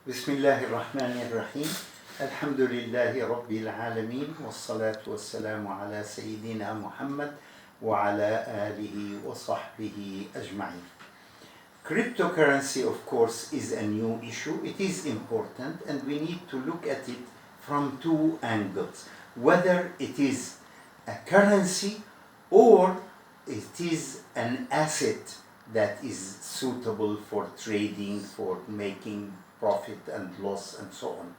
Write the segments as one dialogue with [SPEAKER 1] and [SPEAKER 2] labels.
[SPEAKER 1] Bismillahirrahmanirrahim. Elhamdülillahi Rabbil alemin. Ve salatu ve selamu ala seyyidina Muhammed ve ala alihi ve sahbihi ecma'in. Cryptocurrency, of course, is a new issue. It is important and we need to look at it from two angles. Whether it is a currency or it is an asset that is suitable for trading, for making profit and loss and so on.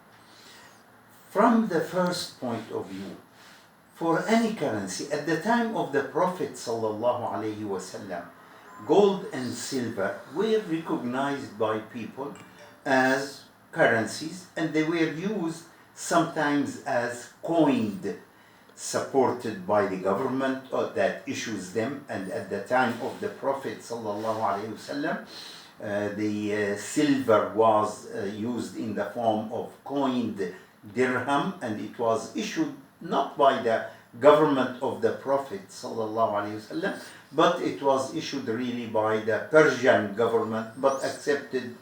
[SPEAKER 1] From the first point of view, for any currency, at the time of the Prophet sallallahu alaihi wasallam, gold and silver were recognized by people as currencies, and they were used sometimes as coined, supported by the government that issues them. And at the time of the Prophet sallallahu alaihi wasallam, the silver was used in the form of coined dirham, and it was issued not by the government of the Prophet sallallahu alaihi wasallam, but it was issued really by the Persian government, but accepted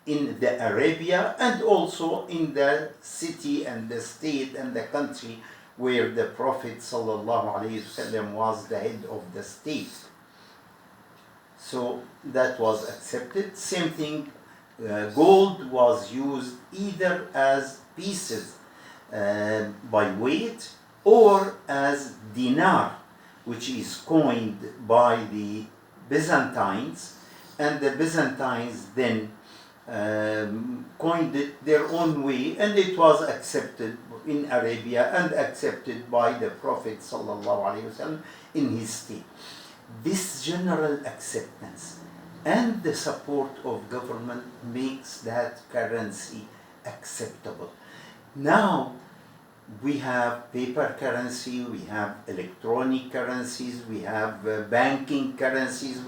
[SPEAKER 1] in the Arabia and also in the city and the state and the country where the Prophet sallallahu alaihi wasallam was the head of the state. So that was accepted. Same thing, gold was used either as pieces by weight or as dinar, which is coined by the Byzantines, and the Byzantines then coined it their own way, and it was accepted in Arabia and accepted by the Prophet sallallahu alaihi wasallam in his state. This general acceptance and the support of government makes that currency acceptable. Now we have paper currency, we have electronic currencies, we have banking currencies,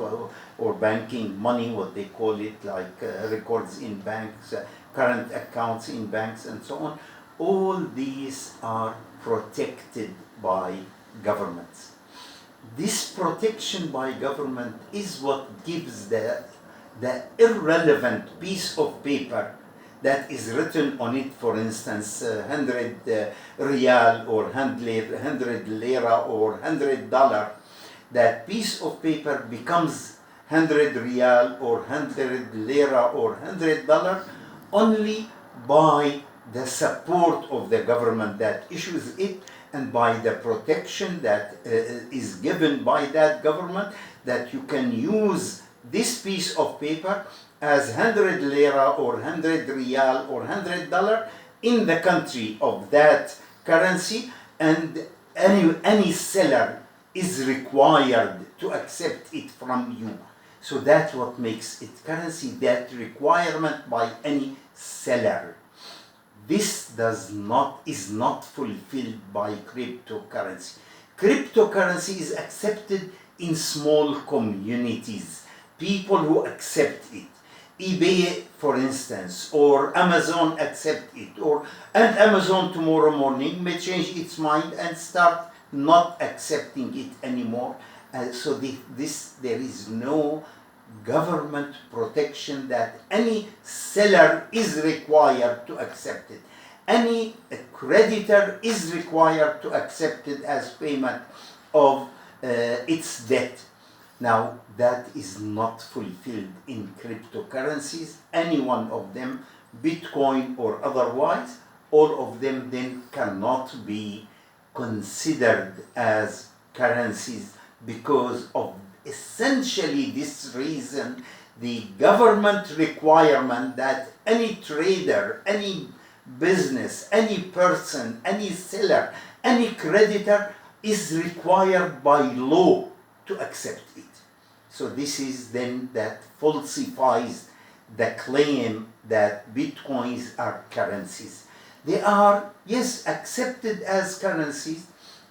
[SPEAKER 1] or banking money, what they call it, like records in banks, current accounts in banks and so on. All these are protected by governments. This protection by government is what gives the irrelevant piece of paper that is written on it, for instance, 100 riyal or 100 lira or $100. That piece of paper becomes 100 riyal or 100 lira or $100 only by the support of the government that issues it, and by the protection that is given by that government, that you can use this piece of paper as 100 lira or 100 riyal or $100 in the country of that currency, and any seller is required to accept it from you. So that's what makes it currency, that requirement by any seller. This is not fulfilled by cryptocurrency. Cryptocurrency is accepted in small communities, people who accept it. eBay, for instance, or Amazon accept it, and Amazon tomorrow morning may change its mind and start not accepting it anymore. So there is no government protection that any seller is required to accept it. Any creditor is required to accept it as payment of its debt. Now, that is not fulfilled in cryptocurrencies, any one of them, Bitcoin or otherwise. All of them then cannot be considered as currencies because of essentially this reason, the government requirement that any trader, any business, any person, any seller, any creditor is required by law to accept it. So this is then that falsifies the claim that Bitcoins are currencies. They are, yes, accepted as currencies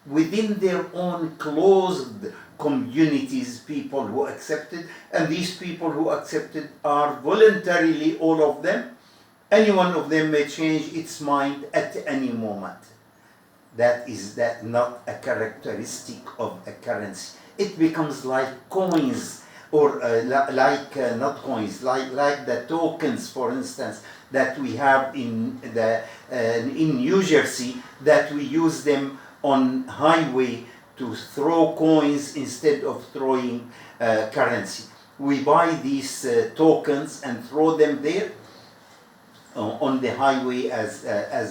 [SPEAKER 1] within their own closed communities, people who accept it, and these people who accept it are voluntarily, all of them. Any one of them may change its mind at any moment. That is not a characteristic of a currency. It becomes like coins or not coins, like the tokens, for instance, that we have in New Jersey, that we use them on highway to throw coins instead of throwing currency. We buy these tokens and throw them there on the highway as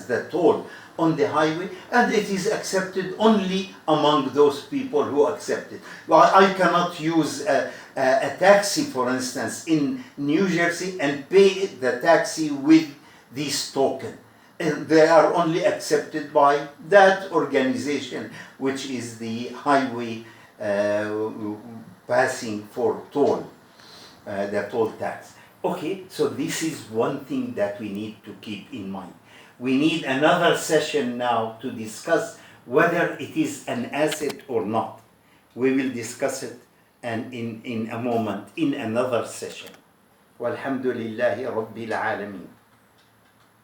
[SPEAKER 1] the toll on the highway, and it is accepted only among those people who accept it. Well, I cannot use a taxi, for instance, in New Jersey and pay the taxi with this token. And they are only accepted by that organization, which is the highway passing for toll, the toll tax. Okay, so this is one thing that we need to keep in mind. We need another session now to discuss whether it is an asset or not. We will discuss it and in a moment in another session. Walhamdulillahi Rabbil Alameen.